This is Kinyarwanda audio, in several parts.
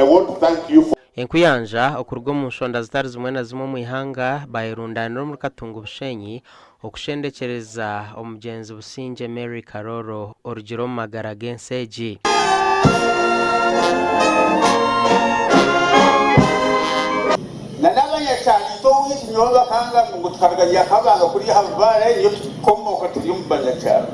I want to thank you for enkuyanja okurwa mu nshonda zitari zimwe na zimwe mu ihanga bayirundanira muri katunga obushenyi okushendekereza omugenzi Businge Mary Karoro orugiro mu magara g'ensegi. nanabanyacani towikinyoba kanga ngo tukaraganya kabanga kuri havare iyo tukomoka turi mu banyacaro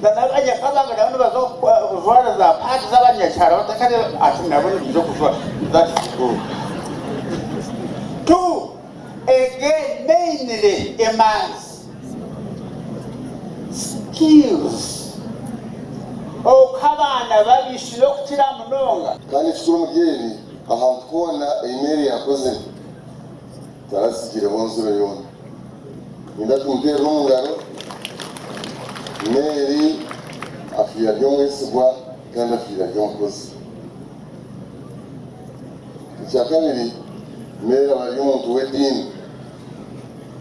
nanabanya kabanga nabo bazokuvara za pati z'abanyacaro batakare ati nabone bizo kuva that's good. Two, again, mainly a man's skills. Kabana babishiro kutira munonga. Kandi tukuru mugeri ahantu kubona email yakoze tarasigire bonzuro yona. Ninda tumpera umungaro. Email afira byo mwesigwa kandi afira byo mkozi. Icyakabiri mera bari umuntu w'edini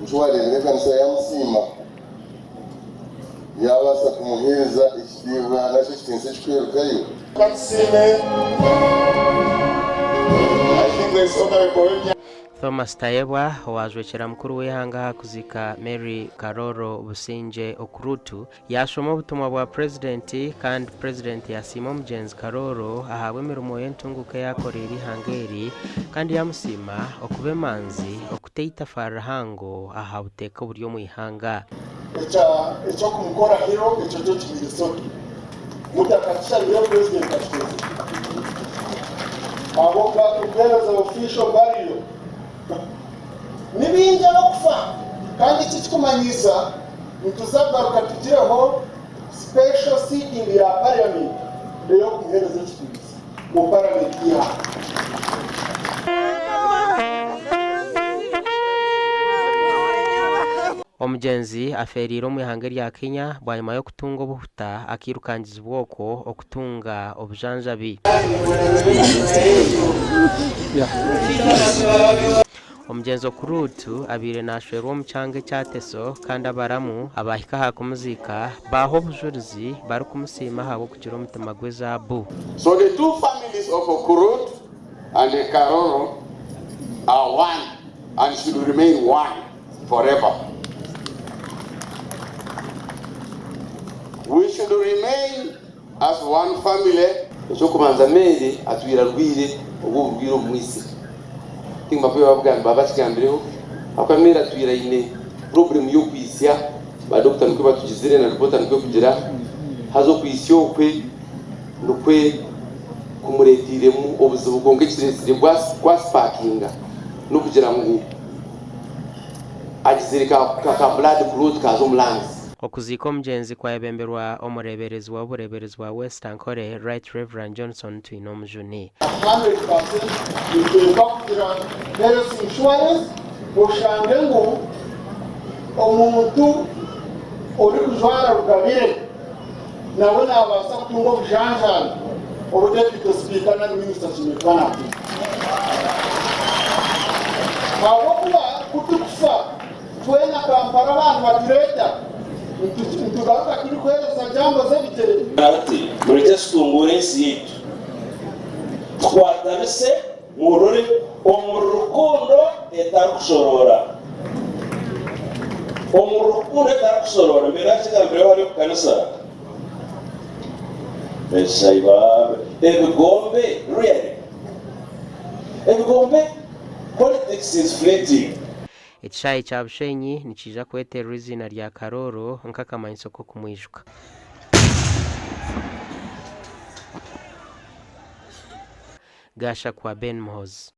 nshobora kanisa ya Musima yabasa kumuhereza ikibwa nacyo kitense cy'kwerukayo kansime. I think there's other Thomas Tayebwa wajwekera mukuru w'ihanga kuzika Mary Karoro Businge Okurutu yashoma ubutumwa bwa president kandi president yasima omugenzi Karoro ahawe emirimo y'entunguka yakorera ihangeri kandi yamusima okube manzi okuteita farahango aha buteka buryo mu ihanga icyo kumukora hero icyo cyo kibirisoto mutakatisha rero president atwese abo bakugereza official barrio nibinja no kufa kandi iki kikumanyisa ntuzagaruka tugireho special sitting ya parliament rero kuhereza ikibisi mu parliament ya omugenzi aferiro mu ihanga rya Kenya bwanyuma yo kutunga obuhuta akirukangiza ubwoko okutunga obujanjabi. Omugenzi Okurutu abire nashwerwa omuchange cyateso kandi abaramu abahika ha kumuzika baho bujurizi bari kumusima habo kugira omutima gwezabu. So the two families of Okurutu and Karoro are one and should remain one forever. We should remain as one family. Cyo kubanza Mary atwira rwire ubu rwiro mwisi tingba pe babugana babashikambiriho akamera atwira ine problem yo kwisya ba doctor nko batugizire na report nko kugira hazo kwisyo kwe ndokwe kumuretiremu obuzibu bwonge kiresire kwa sparkinga no kugira ngo agizirika ka blood clot kazo mlanzi. Okuzika omugenzi kwayebemberwa omureberezi w'obureberezi bwa Western Kore Right Reverend Johnson Twinomujuni. 100% yitwa kugira health insurance ushange ngo omuntu uri kujwara rugabire nawe nabasa kutunga obujanjana obudeputy speaker na minister kimekana abo kuba kutukufa twena kampara abantu batureta ntugaruka kuri kuhereza jambo zebitere ati mureke situngure isi yitu twatabise murore omurukundo etarukushorora omurukundo etarukushorora mbere yakigambire wari kukanisa Besaiba ebigombe really ebigombe politics is fleeting. Ekishayi kya Bushenyi nikija kweterwa izina rya Karoro nk'akamanyiso ko kumwijuka. Gasha kwa Ben Mohoz.